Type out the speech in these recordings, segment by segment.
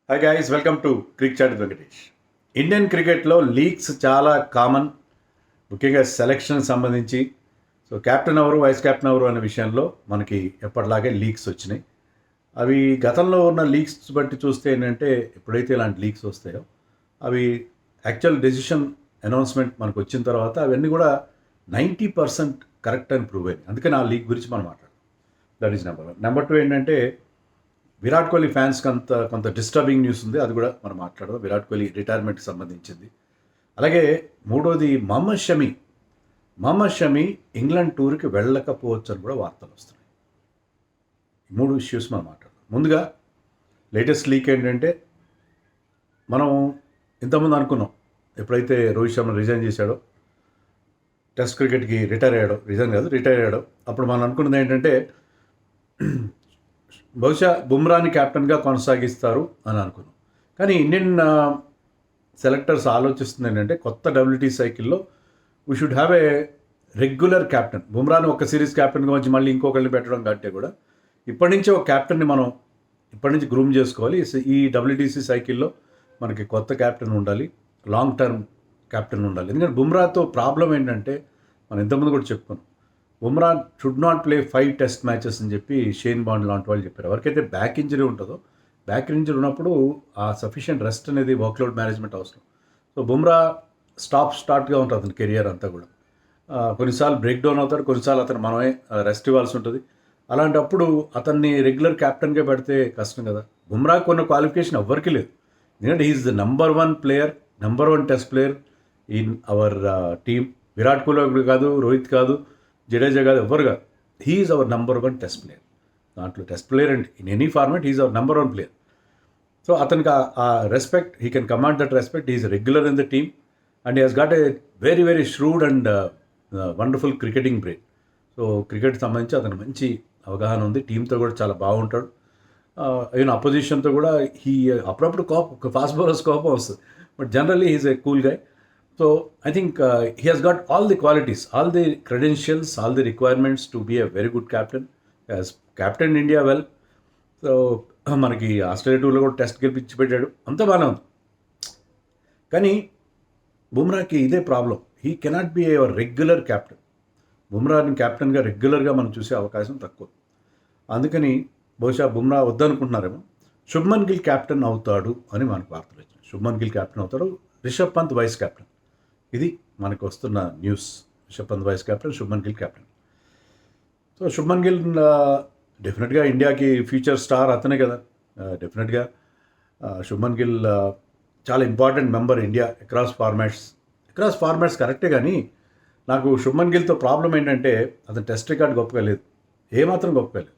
Hi guys, welcome to Crick Chat Venkatesh. Indian క్రికెట్లో leagues చాలా common, ముఖ్యంగా సెలక్షన్ సంబంధించి. సో కెప్టెన్ ఎవరు, వైస్ కెప్టెన్ ఎవరు అనే విషయంలో మనకి ఎప్పటిలాగే లీగ్స్ వచ్చినాయి. అవి గతంలో ఉన్న లీగ్స్ బట్టి చూస్తే ఏంటంటే, ఎప్పుడైతే ఇలాంటి లీగ్స్ వస్తాయో అవి యాక్చువల్ డెసిషన్ అనౌన్స్మెంట్ మనకు వచ్చిన తర్వాత అవన్నీ కూడా 90% కరెక్ట్ అని ప్రూవ్ అయింది. అందుకని ఆ లీగ్ గురించి మనం మాట్లాడదాం. That is number 1. నెంబర్ 2 ఏంటంటే, విరాట్ కోహ్లీ ఫ్యాన్స్కి కొంత డిస్టర్బింగ్ న్యూస్ ఉంది. అది కూడా మనం మాట్లాడదాం. విరాట్ కోహ్లీ రిటైర్మెంట్కి సంబంధించింది. అలాగే మూడోది మహమ్మద్ షమి ఇంగ్లాండ్ టూర్కి వెళ్ళకపోవచ్చు అని కూడా వార్తలు వస్తున్నాయి. ఈ 3 ఇష్యూస్ మనం మాట్లాడదాం. ముందుగా లేటెస్ట్ లీక్ ఏంటంటే, మనం ఇంతకుముందు అనుకున్నాం, ఎప్పుడైతే రోహిత్ శర్మ రిజైన్ చేశాడో, టెస్ట్ క్రికెట్కి రిటైర్ అయ్యాడో, అప్పుడు మనం అనుకున్నది ఏంటంటే, బహుశా బుమ్రాని కెప్టెన్గా కొనసాగిస్తారు అని అనుకున్నాం. కానీ ఇండియన్ సెలెక్టర్స్ ఆలోచిస్తుంది ఏంటంటే, కొత్త WT సైకిల్లో we should have a regular captain. బుమ్రాని ఒక సిరీస్ కెప్టెన్గా వచ్చి మళ్ళీ ఇంకొకరిని పెట్టడం కంటే కూడా ఇప్పటి నుంచి ఒక కెప్టెన్ని మనం ఇప్పటి నుంచి గ్రూమ్ చేసుకోవాలి. ఈ WTC సైకిల్లో మనకి కొత్త కెప్టెన్ ఉండాలి, లాంగ్ టర్మ్ కెప్టెన్ ఉండాలి. ఎందుకంటే బుమ్రాతో ప్రాబ్లం ఏంటంటే, మనం ఇంతకుముందు కూడా చెప్పుకున్నాం, Bumrah should not play 5 test matches అని చెప్పి షేన్ బాండ్ లాంటి వాళ్ళు చెప్పారు. ఎవరికైతే బ్యాక్ ఇంజరీ ఉంటుందో, బ్యాక్ ఇంజరీ ఉన్నప్పుడు ఆ సఫిషియెంట్ రెస్ట్ అనేది వర్క్లోడ్ మేనేజ్మెంట్ అవసరం. సో బుమ్రా స్టార్ట్గా ఉంటుంది అతని కెరియర్ అంతా కూడా. కొన్నిసార్లు బ్రేక్ డౌన్ అవుతాడు, కొన్నిసార్లు అతను మనమే రెస్ట్ ఇవ్వాల్సి ఉంటుంది. అలాంటప్పుడు అతన్ని రెగ్యులర్ కెప్టెన్గా పెడితే కష్టం కదా. బుమ్రా కొన్న క్వాలిఫికేషన్ ఎవ్వరికీ లేదు. ఎందుకంటే he's the number 1 player, number 1 test player in our team. Virat Kohli కాదు, రోహిత్ కాదు, జడేజా కాదు, ఎవ్వరు కాదు. He's our number 1 test player. దాంట్లో టెస్ట్ ప్లేయర్ అండి, in any format he's our number 1 player. So అతనికి ఆ respect, he can command that respect. He's regular in the team and he has got a very very shrewd and wonderful cricketing brain. So cricket సంబంధించి అతను మంచి అవగాహన ఉంది. టీంతో కూడా చాలా బాగుంటాడు. ఈవెన్ అపోజిషన్తో కూడా అప్పుడప్పుడు ఫాస్ట్ బౌలర్స్ కోపం వస్తుంది, but generally he's a cool guy. So I think he has got all the qualities, all the credentials, all the requirements to be a very good captain. He has captained India well. So మనకి Australia టూర్లో కూడా test గెలిపించి పెట్టాడు, అంతా బాగానే ఉంది. కానీ బుమ్రాకి ఇదే problem, he cannot be a regular captain. బుమ్రాని క్యాప్టెన్గా రెగ్యులర్గా మనం చూసే అవకాశం తక్కువ. అందుకని బహుశా బుమ్రా వద్దనుకుంటున్నారేమో. శుభ్మన్ గిల్ క్యాప్టెన్ అవుతాడు అని మనకు వార్తలు వచ్చినాయి. శుభ్మన్ గిల్ క్యాప్టెన్ అవుతాడు, రిషబ్ పంత్ వైస్ కెప్టెన్. ఇది మనకు వస్తున్న news. Rishabh Pant vice captain, Shubman Gill captain. So Shubman Gill డెఫినెట్గా ఇండియాకి ఫ్యూచర్ స్టార్ అతనే కదా. డెఫినెట్గా శుభ్మన్ గిల్ చాలా important member India across formats కరెక్టే. కానీ నాకు శుభ్మన్ గిల్తో ప్రాబ్లం ఏంటంటే, అతను టెస్ట్ రికార్డ్ గొప్పగా లేదు, ఏమాత్రం గొప్పగా లేదు.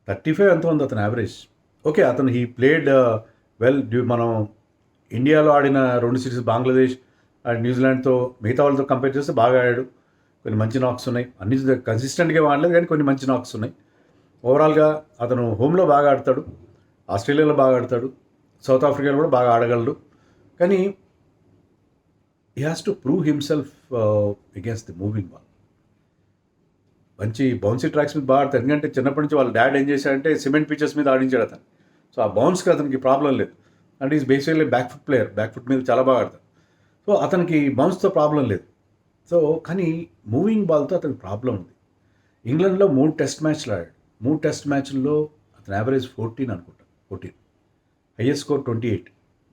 35 ఎంత ఉంది అతను యావరేజ్. ఓకే, అతను హీ ప్లేడ్ వెల్. మనం ఇండియాలో ఆడిన 2 సిరీస్ బంగ్లాదేశ్ అండ్ న్యూజిలాండ్తో, మిగతా వాళ్ళతో కంపేర్ చేస్తే బాగా ఆడాడు. కొన్ని మంచి నాక్స్ ఉన్నాయి. అన్ని కన్సిస్టెంట్గా ఆడలేదు, కానీ కొన్ని మంచి నాక్స్ ఉన్నాయి. ఓవరాల్గా అతను హోమ్లో బాగా ఆడతాడు, ఆస్ట్రేలియాలో బాగా ఆడతాడు, సౌత్ ఆఫ్రికాలో కూడా బాగా ఆడగలడు. కానీ he has to prove himself against the moving ball. మంచి బౌన్సీ ట్రాక్స్ మీద బాగా ఆడతాడు. ఎందుకంటే చిన్నప్పటి నుంచి వాళ్ళ డాడ్ ఏం చేశాడంటే సిమెంట్ పిచెస్ మీద ఆడించాడు అతను. సో ఆ బౌన్స్కి అతనికి ప్రాబ్లం లేదు. And is basically back foot player, back foot మీద చాలా బాగా ఆడతాడు. సో అతనికి బౌన్స్తో ప్రాబ్లం లేదు. సో కానీ మూవింగ్ బాల్తో అతనికి ప్రాబ్లం ఉంది. ఇంగ్లాండ్లో 3 టెస్ట్ మ్యాచ్లు ఆడాడు. 3 టెస్ట్ మ్యాచ్ల్లో అతని యావరేజ్ 14 అనుకుంటా, 14. Highest score 28.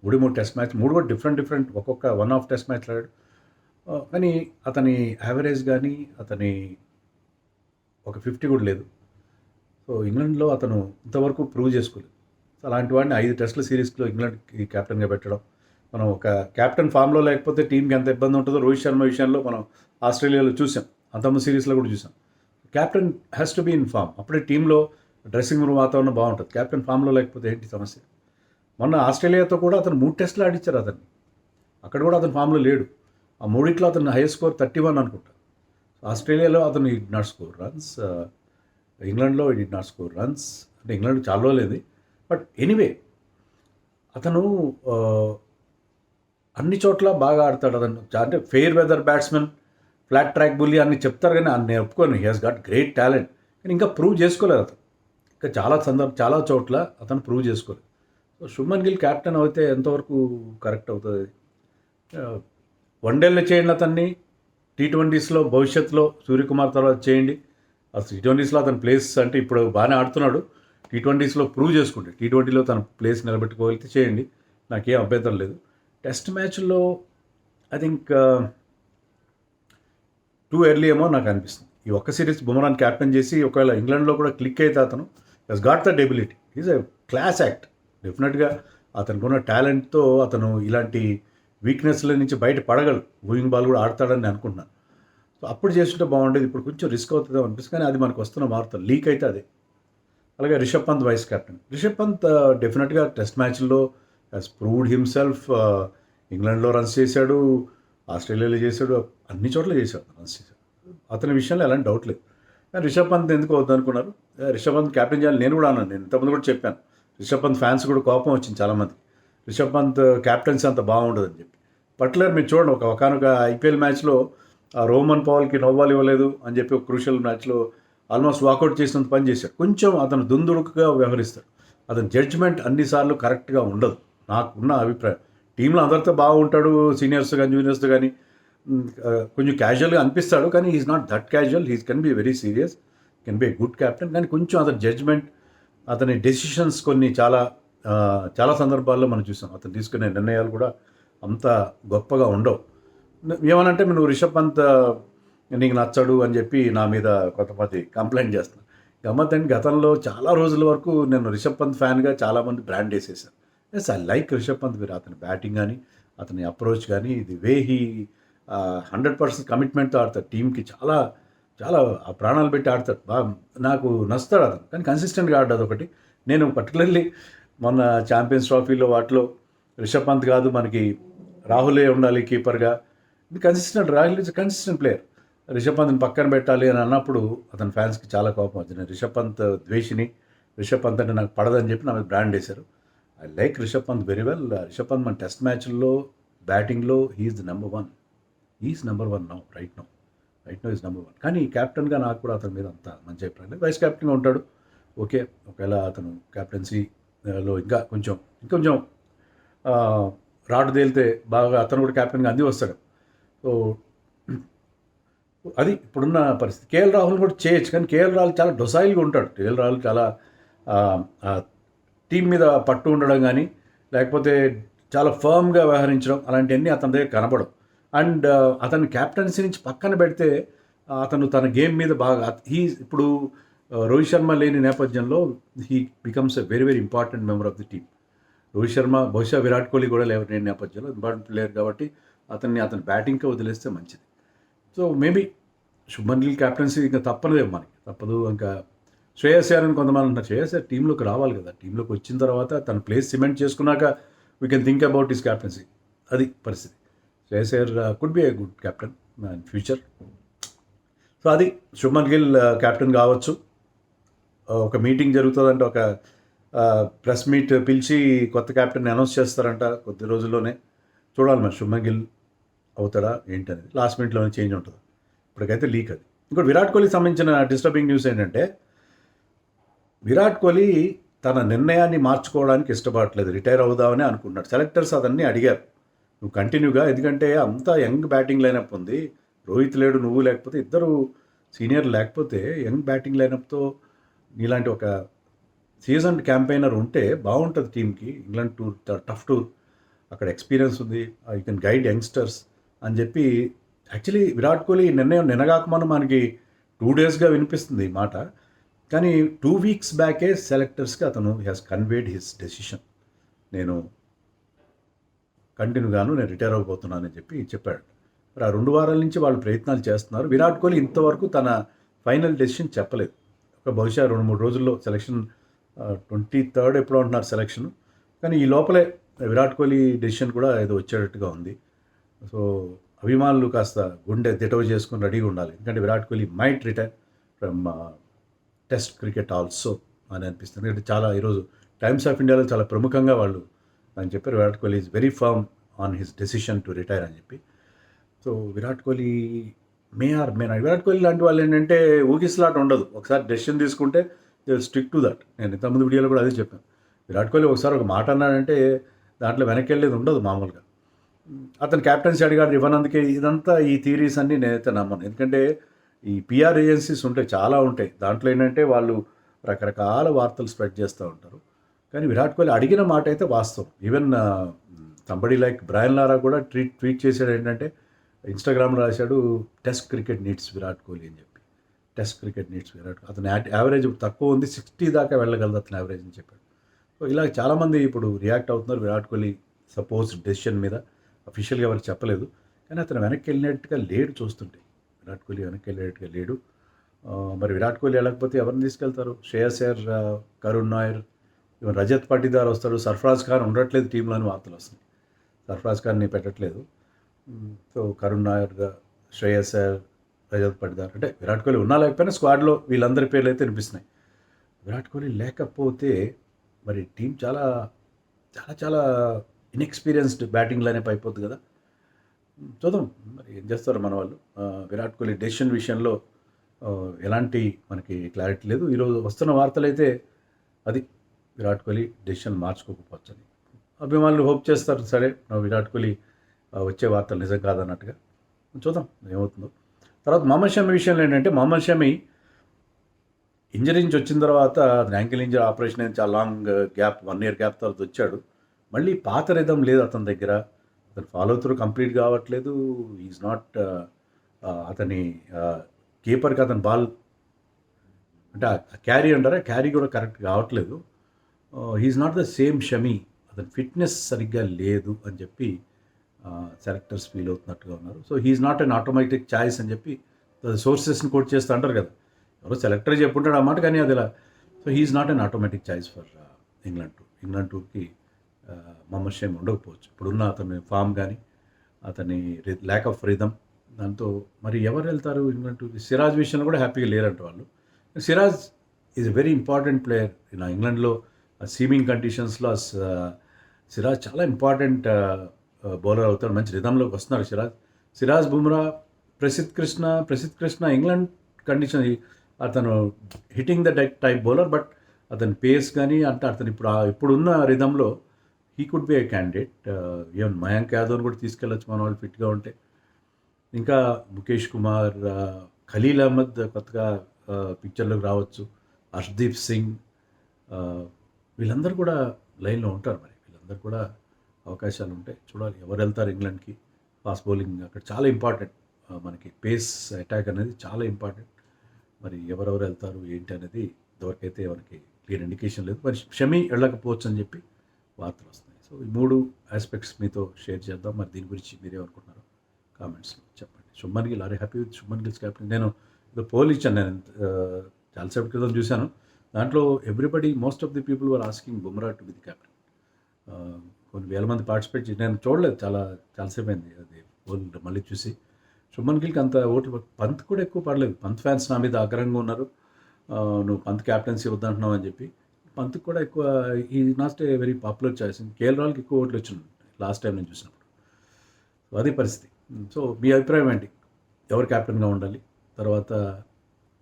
3 టెస్ట్ మ్యాచ్, 3 కూడా డిఫరెంట్ ఒక్కొక్క 1 టెస్ట్ మ్యాచ్లు ఆడాడు. కానీ అతని యావరేజ్ కానీ అతని ఒక 50 కూడా లేదు. సో ఇంగ్లాండ్లో అతను ఇంతవరకు ప్రూవ్ చేసుకోలేదు. సో అలాంటి వాడిని 5 టెస్టుల సిరీస్లో ఇంగ్లాండ్కి కెప్టెన్గా పెట్టడం, మనం ఒక కెప్టెన్ ఫామ్లో లేకపోతే టీంకి ఎంత ఇబ్బంది ఉంటుందో రోహిత్ శర్మ విషయంలో మనం ఆస్ట్రేలియాలో చూసాం, అంతకుముందు సిరీస్లో కూడా చూసాం. Captain has to be in form. అప్పుడే టీంలో డ్రెస్సింగ్ రూమ్ వాతావరణం బాగుంటుంది. కెప్టెన్ ఫామ్లో లేకపోతే ఏంటి సమస్య. మొన్న ఆస్ట్రేలియాతో కూడా అతను 3 టెస్టులు ఆడించారు అతన్ని, అక్కడ కూడా అతను ఫామ్లో లేడు. ఆ 3 అతను హైయెస్ట్ స్కోర్ 31 అనుకుంటా. ఆస్ట్రేలియాలో అతను ఈ నాట్ స్కోర్ రన్స్, ఇంగ్లాండ్లో ఈ నాట్ స్కోర్ రన్స్. అంటే ఇంగ్లాండ్ చాలా రోజులేదు, బట్ ఎనీవే అతను అన్ని చోట్ల బాగా ఆడతాడు. అతను అంటే fair weather batsmen, flat track bully అన్ని చెప్తారు, కానీ నేను ఒప్పుకోను. He has got great talent. కానీ ఇంకా ప్రూవ్ చేసుకోలేదు అతను. ఇంకా చాలా చోట్ల అతను ప్రూవ్ చేసుకోలేదు. సో శుభ్మన్ గిల్ క్యాప్టెన్ అయితే ఎంతవరకు కరెక్ట్ అవుతుంది? వన్డేల్లో చేయండి అతన్ని, టీ20స్లో భవిష్యత్తులో సూర్యకుమార్ తర్వాత చేయండి. అసలు టీ20స్లో అతని ప్లేస్ అంటే ఇప్పుడు బాగానే ఆడుతున్నాడు, టీ20స్లో ప్రూవ్ చేసుకుంటే టీ20లో తన ప్లేస్ నిలబెట్టుకోగలిగితే చేయండి, నాకేం అభ్యంతరం లేదు. టెస్ట్ మ్యాచ్లో ఐ థింక్ టూ ఎర్లీ ఏమో నాకు అనిపిస్తుంది. ఈ ఒక్క సిరీస్ బుమ్రాన్ క్యాప్టెన్ చేసి ఒకవేళ ఇంగ్లాండ్లో కూడా క్లిక్ అయితే అతను he's got that ability, is a class act. డెఫినెట్గా అతనికి ఉన్న టాలెంట్తో అతను ఇలాంటి వీక్నెస్ల నుంచి బయట పడగలడు, గోయింగ్ బాల్ కూడా ఆడతాడని నేను అనుకుంటున్నాను. సో అప్పుడు చేస్తుంటే బాగుండేది, ఇప్పుడు కొంచెం రిస్క్ అవుతుందో అనిపిస్తుంది, కానీ అది మనకు వస్తున్న వార్త లీక్ అయితే అదే. అలాగే రిషబ్ పంత్ వైస్ కెప్టెన్. రిషబ్ పంత్ డెఫినెట్గా టెస్ట్ మ్యాచ్లో హ్యాస్ ప్రూవ్డ్ హిమ్సెల్ఫ్. ఇంగ్లాండ్లో రన్స్ చేశాడు, ఆస్ట్రేలియాలో చేశాడు, అన్ని చోట్ల చేశాడు, రన్స్ చేశాడు. అతని విషయంలో ఎలాంటి డౌట్ లేదు. కానీ రిషబ్ పంత్ ఎందుకు వద్దనుకున్నారు? రిషబ్ పంత్ క్యాప్టెన్ చేయాలి నేను కూడా అన్నాను, నేను ఇంతకుముందు కూడా చెప్పాను. రిషబ్ పంత్ ఫ్యాన్స్ కూడా కోపం వచ్చింది చాలామంది, రిషబ్ పంత్ క్యాప్టెన్సీ అంత బాగుండదని చెప్పి. పర్టికులర్ మీరు చూడండి, ఒకనొక ఐపీఎల్ మ్యాచ్లో రోమన్ పౌల్కి నోబాల్ ఇవ్వలేదు అని చెప్పి ఒక క్రూషియల్ మ్యాచ్లో ఆల్మోస్ట్ వాకౌట్ చేసినంత పని చేశాడు. కొంచెం అతను దుందుడుకుగా వ్యవహరిస్తాడు, అతని జడ్జ్మెంట్ అన్నిసార్లు కరెక్ట్గా ఉండదు నాకున్న అభిప్రాయం. టీంలో అందరితో బాగుంటాడు, సీనియర్స్ కానీ జూనియర్స్ కానీ కొంచెం క్యాజువల్గా అనిపిస్తాడు, కానీ is not that casual, he can be very serious, can be a good captain. కానీ కొంచెం అతని జడ్జ్మెంట్, అతని డెసిషన్స్ కొన్ని చాలా సందర్భాల్లో మనం చూసాం, అతను తీసుకునే నిర్ణయాలు కూడా అంత గొప్పగా ఉండవు. ఏమనంటే నువ్వు రిషబ్ పంత్ నీకు నచ్చడు అని చెప్పి నా మీద కొంతమంది కంప్లైంట్ చేస్తున్నారు. గమ్మత్తండి, గతంలో చాలా రోజుల వరకు నేను రిషబ్ పంత్ ఫ్యాన్గా చాలామంది బ్రాండ్ వేసేసాను. Yes, I like Rishabh Pant. మీరు అతని బ్యాటింగ్ కానీ అతని అప్రోచ్ కానీ ది వే హీ 100% కమిట్మెంట్తో ఆడతాడు, టీంకి చాలా చాలా ప్రాణాలు పెట్టి ఆడతాడు, బాగా నాకు నచ్చుతాడు అతను. కానీ కన్సిస్టెంట్గా ఆడాడు ఒకటి. నేను పర్టికులర్లీ మొన్న ఛాంపియన్స్ ట్రోఫీలో వాటిలో రిషబ్ పంత్ కాదు మనకి రాహులే ఉండాలి కీపర్గా, ఇది consistent. Rahul is consistent player, Rishabh పంత్ని పక్కన పెట్టాలి అని అన్నప్పుడు అతని ఫ్యాన్స్కి చాలా కోపం వచ్చింది. రిషబ్ పంత్ ద్వేషిని, రిషబ్ పంత్ అంటే నాకు పడదని చెప్పి నా మీద బ్రాండ్ వేశారు. I like Rishabh Pant very well. Rishabh Pant మన టెస్ట్ మ్యాచ్ల్లో బ్యాటింగ్లో he is the number 1, is number 1 now, right now is number 1. కానీ క్యాప్టెన్గా నాకు కూడా అతని మీద అంత మంచి అభిప్రాయం లేదు. వైస్ క్యాప్టెన్గా ఉంటాడు, ఓకే. ఒకవేళ అతను క్యాప్టెన్సీలో ఇంకా కొంచెం రాటు తేలితే బాగా అతను కూడా క్యాప్టెన్గా అంది వస్తాడు. సో అది ఇప్పుడున్న పరిస్థితి. కేఎల్ రాహుల్ కూడా చేయొచ్చు, కానీ కేఎల్ రాహుల్ చాలా డొసైల్గా ఉంటాడు. కేఎల్ రాహుల్ చాలా టీం మీద పట్టు ఉండడం కానీ, లేకపోతే చాలా ఫర్మ్గా వ్యవహరించడం, అలాంటివన్నీ అతని దగ్గర కనపడవు. అండ్ అతని క్యాప్టెన్సీ నుంచి పక్కన పెడితే అతను తన గేమ్ మీద బాగా ఇప్పుడు రోహిత్ శర్మ లేని నేపథ్యంలో he becomes a very very important member of the team. Rohit Sharma బహుశా విరాట్ కోహ్లీ కూడా లేని నేపథ్యంలో ఇంపార్టెంట్ ప్లేయర్ కాబట్టి అతన్ని బ్యాటింగ్కే వదిలేస్తే మంచిది. So maybe Shubman Gill captaincy ఇంకా తప్పలేము, మనకి తప్పదు. ఇంకా శ్రేయస్ అయ్యర్ అని కొంతమంది అంటారు, శ్రేయస్ అయ్యర్ టీంలోకి రావాలి కదా, టీంలోకి వచ్చిన తర్వాత తన ప్లేస్ సిమెంట్ చేసుకున్నాక we can think about his captaincy. అది పరిస్థితి. Shreyas Iyer could be a good captain in future. So అది శుభ్మన్ గిల్ క్యాప్టెన్ కావచ్చు. ఒక మీటింగ్ జరుగుతుందంటే, ఒక ప్రెస్ మీట్ పిలిచి కొత్త క్యాప్టెన్ని అనౌన్స్ చేస్తారంట కొద్ది రోజుల్లోనే. చూడాలి మరి శుభ్మన్ గిల్ అవుతాడా ఏంటనేది. లాస్ట్ మినిట్లోనే చేంజ్ ఉంటుంది, ఇప్పటికైతే లీక్ అది. ఇంకోటి విరాట్ కోహ్లీకి సంబంధించిన డిస్టర్బింగ్ న్యూస్ ఏంటంటే, విరాట్ కోహ్లీ తన నిర్ణయాన్ని మార్చుకోవడానికి ఇష్టపడట్లేదు, రిటైర్ అవుదామని అనుకుంటున్నాడు. సెలెక్టర్స్ అతన్ని అడిగారు, నువ్వు కంటిన్యూగా, ఎందుకంటే అంతా యంగ్ బ్యాటింగ్ లైనప్ ఉంది, రోహిత్ లేడు, నువ్వు లేకపోతే, ఇద్దరు సీనియర్ లేకపోతే యంగ్ బ్యాటింగ్ లైనప్తో నీలాంటి ఒక సీజన్ క్యాంపెయినర్ ఉంటే బాగుంటుంది టీంకి. ఇంగ్లాండ్ టూర్ టఫ్ టూర్, అక్కడ ఎక్స్పీరియన్స్ ఉంది, యూ కెన్ గైడ్ యంగ్స్టర్స్ అని చెప్పి. యాక్చువల్లీ విరాట్ కోహ్లీ నిర్ణయం నినగాకమని మనకి 2 డేస్గా వినిపిస్తుంది ఈ మాట, కానీ 2 వీక్స్ బ్యాకే సెలెక్టర్స్కి అతను హ్యాస్ కన్వేడ్ హిస్ డెసిషన్. నేను నేను రిటైర్ అవ్వబోతున్నానని చెప్పాడు. మరి ఆ 2 వారాల నుంచి వాళ్ళు ప్రయత్నాలు చేస్తున్నారు. విరాట్ కోహ్లీ ఇంతవరకు తన ఫైనల్ డెసిషన్ చెప్పలేదు. ఒక బహుశా 2-3 రోజుల్లో సెలక్షన్, 23rd ఎప్పుడో అంటున్నారు సెలక్షన్, కానీ ఈ లోపలే విరాట్ కోహ్లీ డెసిషన్ కూడా ఏదో వచ్చేటట్టుగా ఉంది. సో అభిమానులు కాస్త గుండె దిటవ చేసుకుని రెడీగా ఉండాలి, ఎందుకంటే Virat Kohli might retire from test cricket also అని అనిపిస్తుంది. ఎందుకంటే చాలా ఈరోజు టైమ్స్ ఆఫ్ ఇండియాలో చాలా ప్రముఖంగా వాళ్ళు అని చెప్పారు, Virat Kohli is very firm on his decision to retire అని చెప్పి. సో విరాట్ కోహ్లీ విరాట్ కోహ్లీ లాంటి వాళ్ళు ఏంటంటే ఊగిసలాట ఉండదు, ఒకసారి డెసిషన్ తీసుకుంటే they will stick to that. నేను ఇంతకుముందు వీడియోలో కూడా అదే చెప్పాను, విరాట్ కోహ్లీ ఒకసారి ఒక మాట అన్నాడంటే దాంట్లో వెనక్కి వెళ్ళేది ఉండదు మామూలుగా. అతను క్యాప్టెన్సీ అడిగాడు ఇవ్వనందుకే ఇదంతా ఈ థియరీస్ అన్నీ నేనైతే నమ్మను. ఎందుకంటే ఈ పిఆర్ ఏజెన్సీస్ ఉంటాయి, చాలా ఉంటాయి. దాంట్లో ఏంటంటే వాళ్ళు రకరకాల వార్తలు స్ప్రెడ్ చేస్తూ ఉంటారు. కానీ విరాట్ కోహ్లీ అడిగిన మాట అయితే వాస్తవం. ఈవెన్ సంబడి లైక్ బ్రయన్ లారా కూడా ట్వీట్ చేశాడు ఏంటంటే, ఇన్స్టాగ్రామ్లో రాశాడు, test cricket needs Virat Kohli అని చెప్పి. Test cricket needs Virat Kohli. అతని యావరేజ్ తక్కువ ఉంది, 60 దాకా వెళ్ళగలదు అతని యావరేజ్ అని చెప్పాడు. సో ఇలా చాలామంది ఇప్పుడు రియాక్ట్ అవుతున్నారు విరాట్ కోహ్లీ సపోజ్ డెసిషన్ మీద. అఫీషియల్గా ఎవరికి చెప్పలేదు, కానీ అతను వెనక్కి వెళ్ళినట్టుగా లేడు చూస్తుంటే. విరాట్ కోహ్లీ వెనక్కి వెళ్ళినట్టుగా లేడు. మరి విరాట్ కోహ్లీ వెళ్ళకపోతే ఎవరిని తీసుకెళ్తారు? శ్రేయస్ అయ్యర్, కరుణ్ నాయర్, ఈవెన్ రజత్ పాటీదార్ వస్తాడు. సర్ఫరాజ్ ఖాన్ ఉండట్లేదు టీంలో అని వార్తలు వస్తున్నాయి. సర్ఫరాజ్ ఖాన్ని పెట్టట్లేదు. సో కరుణ్ నాయర్, శ్రేయస్ అయ్యర్, రజత్ పాటీదార్, అంటే విరాట్ కోహ్లీ ఉన్నా లేకపోయినా స్క్వాడ్లో వీళ్ళందరి పేర్లు అయితే వినిపిస్తున్నాయి. విరాట్ కోహ్లీ లేకపోతే మరి టీం చాలా చాలా చాలా ఇన్ఎక్స్పీరియన్స్డ్ బ్యాటింగ్ లైనప్ అయిపోతుంది కదా. చూద్దాం మరి ఏం చేస్తారు మన వాళ్ళు. విరాట్ కోహ్లీ డెసిషన్ విషయంలో ఎలాంటి మనకి క్లారిటీ లేదు. ఈరోజు వస్తున్న వార్తలు అయితే అది విరాట్ కోహ్లీ డెసిషన్ మార్చుకోకపోవచ్చని అభిమానులు హోప్ చేస్తారు. సరే విరాట్ కోహ్లీ వచ్చే వార్తలు నిజం కాదన్నట్టుగా. చూద్దాం ఏమవుతుందో. తర్వాత మహమ్మద్ షమి విషయంలో ఏంటంటే, మహమ్మద్ షమి ఇంజరీ నుంచి వచ్చిన తర్వాత యాంకిల్ ఇంజరీ ఆపరేషన్ అయింది, చాలా లాంగ్ గ్యాప్, 1 year గ్యాప్ తర్వాత వచ్చాడు. మళ్ళీ పాత రిథం లేదు అతని దగ్గర. అతను ఫాలో త్రూ కంప్లీట్ కావట్లేదు. ఈజ్ నాట్ అతని కీపర్కి అతని బాల్ అంటే క్యారీ అంటారా, క్యారీ కూడా కరెక్ట్ కావట్లేదు. He's not the same Shami. అతని ఫిట్నెస్ సరిగ్గా లేదు అని చెప్పి సెలెక్టర్స్ ఫీల్ అవుతున్నట్టుగా ఉన్నారు. So he's not an automatic choice అని చెప్పి సోర్సెస్ని కోట్ చేస్తూ అంటారు కదా. ఎవరో సెలెక్టర్ చెప్పుంటాడు అన్నమాట, కానీ అది ఇలా. So he's not an automatic choice for England టూర్కి మహమ్మద్ షమి ఉండకపోవచ్చు. ఇప్పుడున్న అతని ఫామ్ కానీ అతని ల్యాక్ ఆఫ్ రిథమ్ దాంతో మరి ఎవరు వెళ్తారు ఇంగ్లాండ్ టూర్కి? సిరాజ్ విషయంలో కూడా హ్యాపీగా లేరంట వాళ్ళు. Siraj is a very important player ఇంగ్లాండ్లో. సీమింగ్ కండిషన్స్లో సిరాజ్ చాలా ఇంపార్టెంట్ బౌలర్ అవుతాడు. మంచి రిథంలోకి వస్తున్నారు సిరాజ్ బుమ్రా, ప్రసిద్ధ్ కృష్ణ ఇంగ్లాండ్ కండిషన్ అతను hitting the type bowler. But అతని పేస్ కానీ అంటే అతను ఇప్పుడున్న రిథంలో he could be a candidate. Even Mayank యాదవ్ని కూడా తీసుకెళ్ళచ్చు మన వాళ్ళు ఫిట్గా ఉంటే. ఇంకా ముఖేష్ కుమార్, ఖలీల్ అహ్మద్ కొత్తగా పిక్చర్లోకి రావచ్చు, హర్షదీప్ సింగ్, వీళ్ళందరూ కూడా లైన్లో ఉంటారు. మరి వీళ్ళందరూ కూడా అవకాశాలు ఉంటాయి. చూడాలి ఎవరు వెళ్తారు ఇంగ్లాండ్కి. ఫాస్ట్ బౌలింగ్ అక్కడ చాలా ఇంపార్టెంట్. మనకి పేస్ అటాక్ అనేది చాలా ఇంపార్టెంట్. మరి ఎవరెవరు వెళ్తారు ఏంటి అనేది ఇంతవరకైతే మనకి క్లియర్ ఇండికేషన్ లేదు. మరి షమి వెళ్ళకపోవచ్చు అని చెప్పి వార్తలు వస్తున్నాయి. సో ఈ 3 ఆస్పెక్ట్స్ మీతో షేర్ చేద్దాం. మరి దీని గురించి మీరేమనుకుంటున్నారో కామెంట్స్లో చెప్పండి. Shubman Gill, are happy with Shubman Gill's captain? నేను ఇది పోల్ ఇచ్చాను, నేను చాలాసేపు క్రితం చూశాను. దాంట్లో everybody, most of the people were asking Bumrah to be the captain. కొన్ని వేల మంది పార్టిసిపేట్ చేసి, నేను చూడలేదు, చాలాసేపు అయింది అది పోల్ మళ్ళీ చూసి. శుభ్మన్ గిల్కి అంత ఓట్లు, పంత్ కూడా ఎక్కువ పడలేదు. పంత్ ఫ్యాన్స్ నా మీద ఆగ్రహంగా ఉన్నారు, నువ్వు పంత్ క్యాప్టెన్సీ వద్దంటున్నావు అని చెప్పి. పంత్కి కూడా ఎక్కువ, ఈ not a very popular choice. KL రాహుల్కి ఎక్కువ ఓట్లు వచ్చినాయి లాస్ట్ టైం నేను చూసినప్పుడు. సో అది పరిస్థితి. సో మీ అభిప్రాయం ఏంటి? ఎవరు క్యాప్టెన్గా ఉండాలి? తర్వాత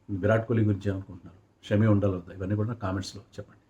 విరాట్ కోహ్లీ గురించి ఏమనుకుంటున్నారు? షమి ఉండాలి వద్దా? ఇవన్నీ కూడా కామెంట్స్లో చెప్పండి.